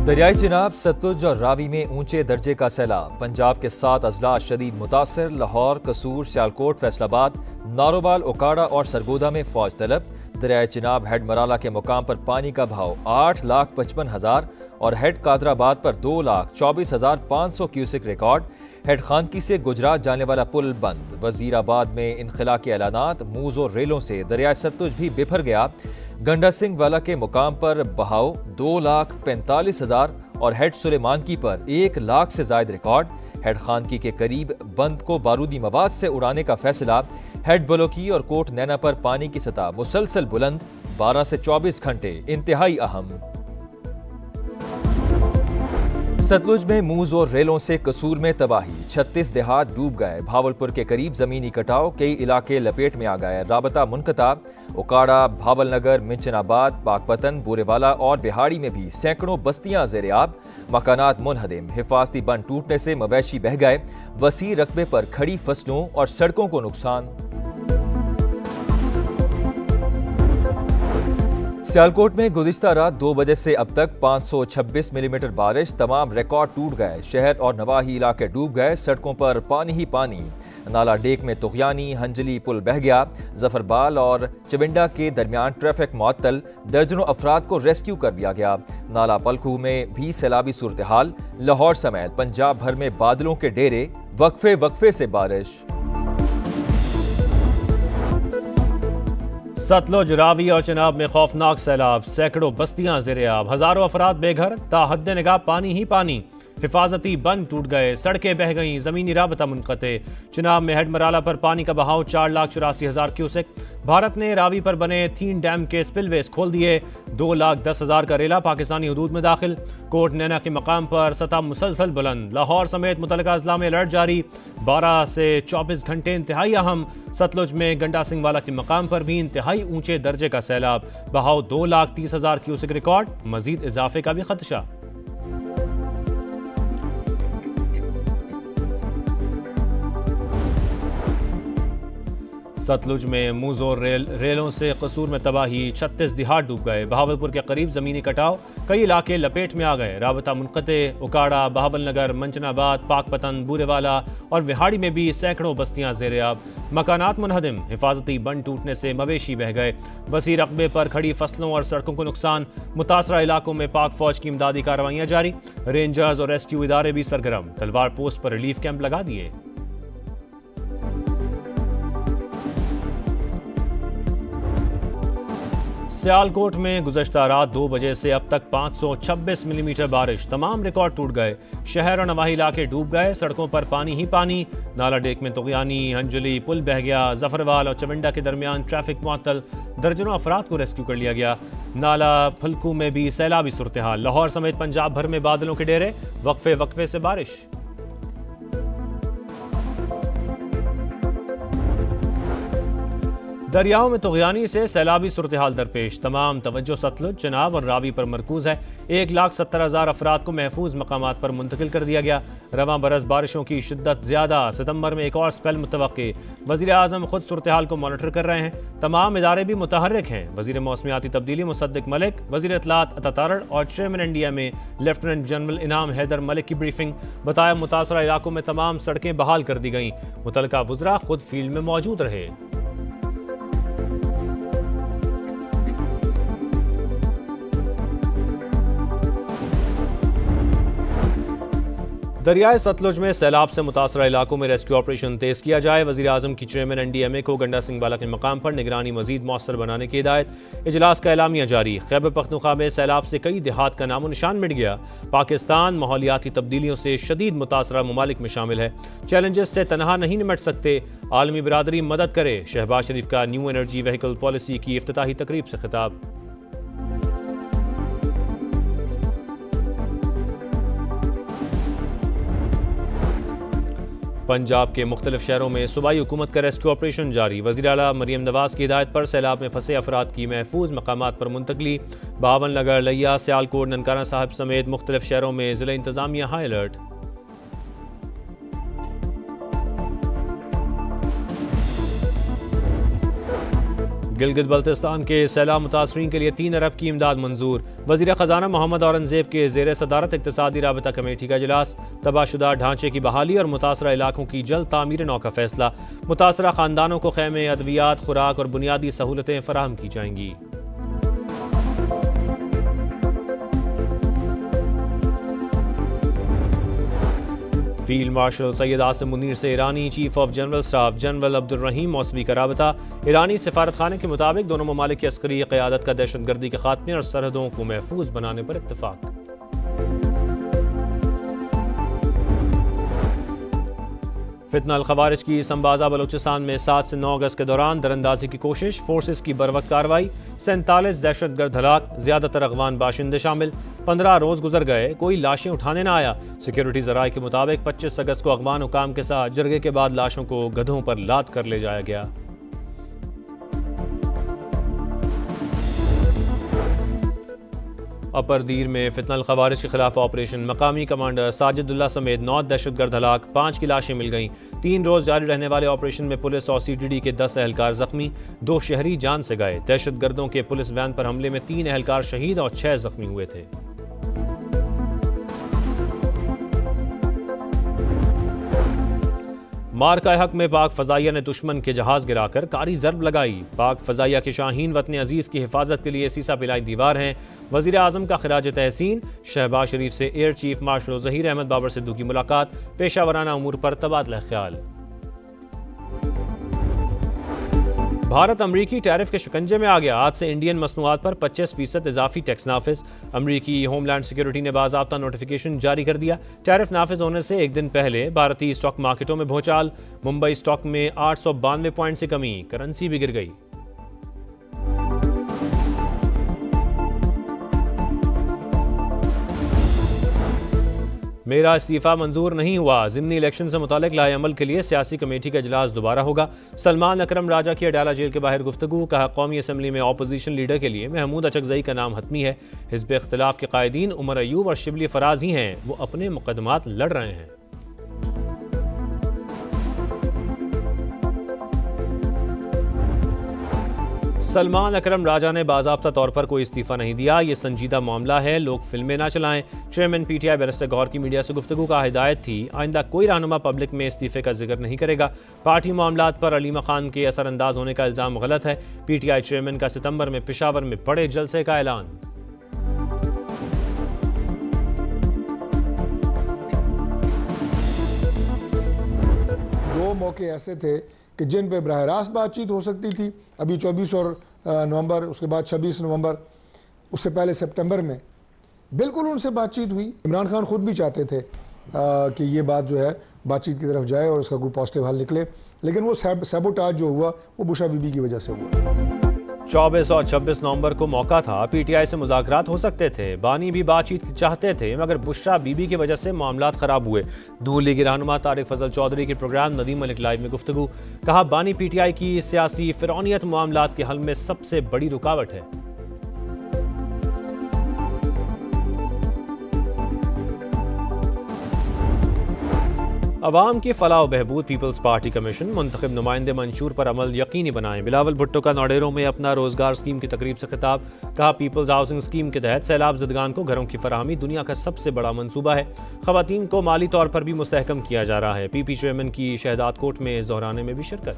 दरियाई चिनाब, सतलुज और रावी में ऊंचे दर्जे का सैलाब। पंजाब के 7 अजला शदीद मुतासर। लाहौर, कसूर, सियालकोट, फैसलाबाद, नारोवाल, ओकाड़ा और सरगोदा में फौज तलब। दरियाई चिनाब हेड मराला के मुकाम पर पानी का भाव 8,55,000 और हेड कादराबाद पर 2,24,500 क्यूसिक रिकॉर्ड। हेड खानकी से गुजरात जाने वाला पुल बंद। वजीराबाद में इनखला के ऐलानात। मूज और रेलों से दरियाई सतलुज भी बिफर गया। गंडा सिंह वाला के मुकाम पर बहाव 2,45,000 और हेड सुलेमानकी पर 1 लाख से जायद रिकॉर्ड। हेड खानकी के करीब बंद को बारूदी मवाद से उड़ाने का फैसला। हेड बलोकी और कोट नैना पर पानी की सतह मुसलसल बुलंद। 12 से 24 घंटे इंतहाई अहम। सतलुज में मूज और रेलों से कसूर में तबाही। 36 देहात डूब गए। भावलपुर के करीब जमीनी कटाव, कई इलाके लपेट में आ गए। राबता मुनक़ता। ओकाड़ा, भावलनगर, मिंचनाबाद, पाकपतन, बूरेवाला और बिहाड़ी में भी सैकड़ों बस्तियां ज़ेर-ए-आब। मकानात मुनहदिम। हिफाजती बंद टूटने से मवेशी बह गए। वसी रकबे पर खड़ी फसलों और सड़कों को नुकसान। सियालकोट में गुज़िश्ता रात 2 बजे से अब तक 526 मिलीमीटर बारिश। तमाम रिकॉर्ड टूट गए। शहर और नवाही इलाके डूब गए। सड़कों पर पानी ही पानी। नाला डेक में तुगयानी, हंजली पुल बह गया। जफरबाल और चविंडा के दरमियान ट्रैफिक मुअत्तल। दर्जनों अफराद को रेस्क्यू कर दिया गया। नाला पलखू में भी सैलाबी सूरत हाल। लाहौर समेत पंजाब भर में बादलों के डेरे। वक्फे वक्फे से बारिश। सतलुज, रावी और चिनाब में खौफनाक सैलाब। सैकड़ों बस्तियां ज़ेर-ए-आब। हजारों अफराद बेघर। ताहद्द निगाह पानी ही पानी। हिफाजती बंद टूट गए। सड़कें बह गईं। ज़मीनी राबता मुनक़ते। चिनाब में हेड मराला पर पानी का बहाव 4,84,000 क्यूसेक। भारत ने रावी पर बने 3 डैम के स्पिलवेज खोल दिए। 2,10,000 का रेला पाकिस्तानी हुदूद में दाखिल। कोट नैना के मकाम पर सतह मुसलसल बुलंद। लाहौर समेत मुतल्लिका अजला में अलर्ट जारी। 12 से 24 घंटे इंतहाई अहम। सतलुज में गंडा सिंह वाला के मकाम पर भी इंतहाई ऊंचे दर्जे का सैलाब। बहाव 2,30,000 क्यूसेक रिकॉर्ड। मजीद इजाफे का भी खदशा। सतलुज में मूज और रेलों से कसूर में तबाही। 36 देहात डूब गए। बहावलपुर के करीब जमीनी कटाव, कई इलाके लपेट में आ गए। राबता मुनक़ते। ओकाड़ा, बहावलनगर, मंचनाबाद, पाकपतन, बूरेवाला और विहाड़ी में भी सैकड़ों बस्तियां ज़ेर-ए-आब। मकानात मुनहदिम। हिफाजती बंद टूटने से मवेशी बह गए। वसी रकबे पर खड़ी फसलों और सड़कों को नुकसान। मुतासरा इलाकों में पाक फौज की इमदादी कार्रवाइयां जारी। रेंजर्स और रेस्क्यू इदारे भी सरगर्म। तलवार पोस्ट पर रिलीफ कैंप लगा दिए। सियालकोट में गुज़श्ता रात 2 बजे से अब तक 526 मिलीमीटर बारिश। तमाम रिकॉर्ड टूट गए। शहर और नवाही इलाके डूब गए। सड़कों पर पानी ही पानी। नाला डेक में तुगयानी, हंजली पुल बह गया। जफरवाल और चविंडा के दरमियान ट्रैफिक मुअत्तल। दर्जनों अफराद को रेस्क्यू कर लिया गया। नाला फलकू में भी सैलाबी सूरत हाल। लाहौर समेत पंजाब भर में बादलों के डेरे। वक्फे वक्फे से बारिश। दरियाओं में तुगयानी से सैलाबी सूरत हाल दरपेश। तमाम तवज्जो सतलुज, चिनाब और रावी पर मरकूज है। 1,70,000 अफराद को महफूज मकामात पर मुंतकिल कर दिया गया। रवां बरस बारिशों की शिद्दत ज्यादा। सितंबर में एक और स्पेल मुतवक्के। वज़ीर आज़म खुद सूरत हाल को मॉनिटर कर रहे हैं। तमाम इदारे भी मुतहर्रिक हैं। वज़ीर मौसमियाती तब्दीली मुसद्दिक मलिक, वज़ीर इत्तलात अता तारड़ और चेयरमैन एनडीए में लेफ्टिनेंट जनरल इनाम हैदर मलिक की ब्रीफिंग। बताया मुतासरा इलाकों में तमाम सड़कें बहाल कर दी गईं। मुतल्लिका वज़रा खुद फील्ड में मौजूद रहे। दरियाए सतलुज में सैलाब से मुतासरा इलाकों में रेस्क्यू ऑपरेशन तेज किया जाए। वज़ीर आज़म की चेयरमैन एनडीएमए को गंडा सिंह वाला के मकाम पर निगरानी मजीद मौसर बनाने की हिदायत। इजलास का एलामिया जारी। खैबर पख्तूनख्वा में सैलाब से कई देहात का नामो निशान मिट गया। पाकिस्तान माहौलियाती तब्दीलियों से शदीद मुतासरा ममालिक में शामिल है। चैलेंजेस से तनहा नहीं निमट सकते। आलमी बिरादरी मदद करे। शहबाज शरीफ का न्यू एनर्जी व्हीकल पॉलिसी की इफ्तिताही तकरीब से खिताब। पंजाब के मुख्तलिफ शहरों में सूबाई हुकूमत का रेस्क्यू ऑपरेशन जारी। वज़ीर आला मरियम नवाज की हिदायत पर सैलाब में फंसे अफराद की महफूज मकामात पर मुंतकली। भावलनगर, लिया, सियालकोट, ननकाना साहिब समेत मुख्तलिफ शहरों में ज़िला इंतज़ामिया हाई अलर्ट। गिलगित बल्तिस्तान के सैलाब मुतासरीन के लिए 3 अरब की इमदाद मंजूर। वज़ीर ख़जाना मोहम्मद औरंगज़ेब के ज़ेर सदारत इक़्तिसादी राबता कमेटी का इजलास। तबाहशुदा ढांचे की बहाली और मुतासरा इलाकों की जल्द तामीर नौ का फैसला। मुतासरा ख़ानदानों को खैमे, अद्वियात, खुराक और बुनियादी सहूलतें फराहम की जाएंगी। फील्ड मार्शल सैयद आसिम मुनीर से ईरानी chief of general staff general Abdul Rahim Mousavi का राबता। ईरानी सफारत खाने के मुताबिक दोनों ममालिक की अस्करी क़यादत का दहशतगर्दी के खात्मे और सरहदों को महफूज बनाने पर इत्तफाक। फितना अल खवारिज की संबाजा बलूचिस्तान में 7 से 9 अगस्त के दौरान दरअंदाजी की कोशिश, फोर्सेस की बरवक्त कार्रवाई, 47 दहशतगर्द हलाक, ज्यादातर अगवान बाशिंदे शामिल। 15 रोज गुजर गए, कोई लाशें उठाने ना आया। सिक्योरिटी जराये के मुताबिक 25 अगस्त को अगवान हुकाम के साथ जरगे के बाद लाशों को गधों पर लाद कर ले जाया गया। अपर दीर में फितना अल खवारिज के खिलाफ ऑपरेशन, मकामी कमांडर साजिदुल्लाह समेत 9 दहशतगर्द हलाक, 5 की लाशें मिल गईं। 3 रोज जारी रहने वाले ऑपरेशन में पुलिस और CTD के 10 एहलकार जख्मी, 2 शहरी जान से गए। दहशतगर्दों के पुलिस वैन पर हमले में 3 एहलकार शहीद और 6 जख्मी हुए थे। मार्का हक में पाक फजाइया ने दुश्मन के जहाज गिराकर कारी जरब लगाई। पाक फजाइया के शाहीन वतन अजीज की हिफाजत के लिए सीसा पिलाई दीवार हैं। वजीर आजम का खिराज तहसीन। शहबाज शरीफ से air chief marshal Zaheer Ahmed Babar Sidhu की मुलाकात, पेशावराना उमूर पर तबादला ख्याल। भारत अमरीकी टैरिफ के शिकंजे में आ गया। आज से इंडियन मसनूआत पर 25% इजाफी टैक्स नाफिज। अमरीकी होमलैंड सिक्योरिटी ने बाज़ाब्ता नोटिफिकेशन जारी कर दिया। टैरिफ नाफिज होने से एक दिन पहले भारतीय स्टॉक मार्केटों में भूचाल। मुंबई स्टॉक में 892 पॉइंट से कमी, करेंसी भी गिर गई। मेरा इस्तीफा मंजूर नहीं हुआ। ज़िमनी इलेक्शन से मुतालिक लाए अमल के लिए सियासी कमेटी का इजलास दोबारा होगा। सलमान अकरम राजा की अडाला जेल के बाहर गुफ्तगू। कहा, कौमी असम्बली में अपोजिशन लीडर के लिए महमूद अचकजई का नाम हतमी है। हिज़्ब इख्तिलाफ के कायदीन उमर अयूब और शिबली फराज ही हैं, वो अपने मुकदमात लड़ रहे हैं। सलमान अकरम राजा ने बाज़ाब्ता तौर पर कोई इस्तीफा नहीं दिया। ये संजीदा मामला है, लोग फिल्में ना चलाएं। चेयरमैन PTI बैरिस्टर गौर की मीडिया से गुफ्तगू का हिदायत थी, आइंदा कोई रहनुमा पब्लिक में इस्तीफे का जिक्र नहीं करेगा। पार्टी मामलात पर अलीमा खान के असरअंदाज होने का इल्ज़ाम गलत है। PTI चेयरमैन का सितंबर में पेशावर में बड़े जलसे का ऐलान। दो मौके ऐसे थे कि जिन पे बराह रास्त बातचीत हो सकती थी। अभी 24 और नवंबर, उसके बाद 26 नवंबर, उससे पहले सितंबर में बिल्कुल उनसे बातचीत हुई। इमरान खान खुद भी चाहते थे कि ये बात जो है बातचीत की तरफ जाए और उसका कोई पॉजिटिव हल निकले, लेकिन वो सैबोटाज जो हुआ वो बुशरा बीबी की वजह से हुआ। 24 और 26 नवंबर को मौका था, PTI से मुज़ाकरात हो सकते थे। बानी भी बातचीत चाहते थे, मगर बुशरा बीबी की वजह से मामलात खराब हुए। नून लीग रहनुमा तारिक फजल चौधरी के प्रोग्राम नदीम मलिक लाइव में गुफ्तगू। कहा, बानी PTI की सियासी फिरौनियत मामलात के हल में सबसे बड़ी रुकावट है। अवाम की फलाह व बहबूद पीपल्स पार्टी कमीशन मुंतखब नुमाइंदे मंशूर पर अमल यकीनी बनाएं। बिलावल भुट्टो का नौडेरों में अपना रोजगार स्कीम की तकरीब से खिताब। कहा, पीपल्स हाउसिंग स्कीम के तहत सैलाब ज़दगान को घरों की फराहमी दुनिया का सबसे बड़ा मंसूबा है। ख़वातीन को माली तौर पर भी मुस्तहकम किया जा रहा है। PP चेयरमैन की शहदाद कोट में ज़ोहराने में भी शिरकत।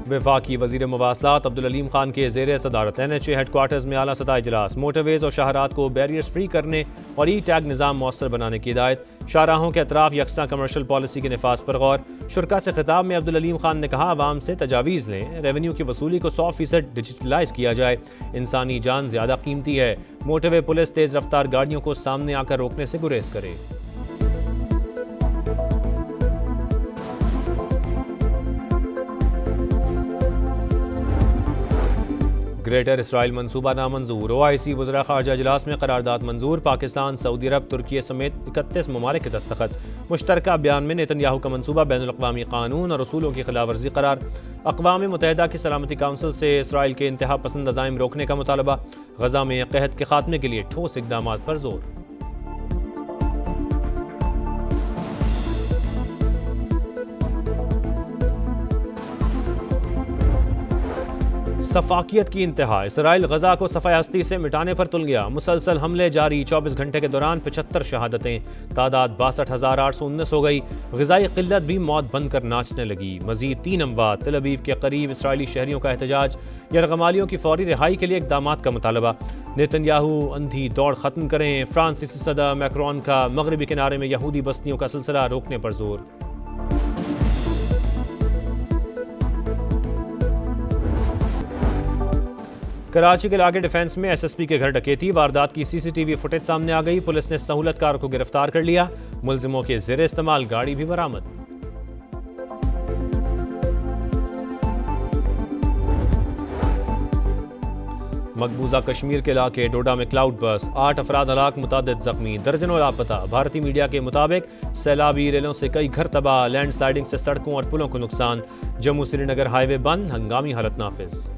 वफाकी वज़ीर मवासलात अब्दुल अलीम खान के ज़ेर सदारत NHA हेडक्वार्टर्स में आला सतह इजलास। मोटरवेज और शाहरात को बैरियर्स फ्री करने और E-टैग निज़ाम मौसर बनाने की हिदायत। शाहराहों के अतराफ यकसा कमर्शल पॉलिसी के नफाज पर गौर। शुरका से खिताब में अब्दुल अलीम खान ने कहा, आवाम से तजावीज़ लें, रेवेन्यू की वसूली को 100% डिजिटलाइज किया जाए। इंसानी जान ज़्यादा कीमती है। मोटरवे पुलिस तेज़ रफ्तार गाड़ियों को सामने आकर रोकने से गुरेज करे। ग्रेटर इसराइल मंसूबा नामंजूर। OIC वज़रा ख़ारजा इजलास में करारदाद मंजूर। पाकिस्तान, सऊदी अरब, तुर्की समेत 31 ममालिक के दस्तखत। मुश्तरका बयान में नेतन्याहू का मंसूबा बैनुल-अक़वामी कानून और रसूलों की खिलाफ वर्जी करार। अक़वाम मुत्तहिदा की सलामती काउंसिल से इसराइल के इंतहा पसंद अज़ाइम रोकने का मुतालबा। गज़ा में क़हत के खात्मे के लिए ठोस इक़दामात पर जोर। सफाकियत की इंतहा, इसराइल गजा को सफ़ाई हस्ती से मिटाने पर तुल गया। मुसलसल हमले जारी, 24 घंटे के दौरान 75 शहादतें, तादाद 62,819 हो गई। ग़िज़ाई क़िल्लत भी मौत बन कर नाचने लगी। मज़ीद 3 अमवात। तेल अवीव के करीब इसराइली शहरियों का एहतजाज, यरगमालियों की फौरी रिहाई के लिए इक़दामात का मुतालबा। नेतन्याहू अंधी दौड़ ख़त्म करें। फ्रांसीसी सदर मैक्रोन का मगरबी किनारे में यहूदी बस्तियों का सिलसिला रोकने पर जोर। कराची के इलाके डिफेंस में एसएसपी के घर डकैती, वारदात की सीसीटीवी फुटेज सामने आ गई। पुलिस ने सहूलतकार को गिरफ्तार कर लिया। मुलजिमों के ज़ेर इस्तेमाल गाड़ी भी बरामद। मकबूजा कश्मीर के इलाके डोडा में क्लाउड बर्स्ट, 8 अफराद हलाक, मुतादिद जख्मी, दर्जनों लापता। भारतीय मीडिया के मुताबिक सैलाबी रेलों से कई घर तबाह, लैंड स्लाइडिंग से सड़कों और पुलों को नुकसान। जम्मू श्रीनगर हाईवे बंद, हंगामी हालत नाफिज।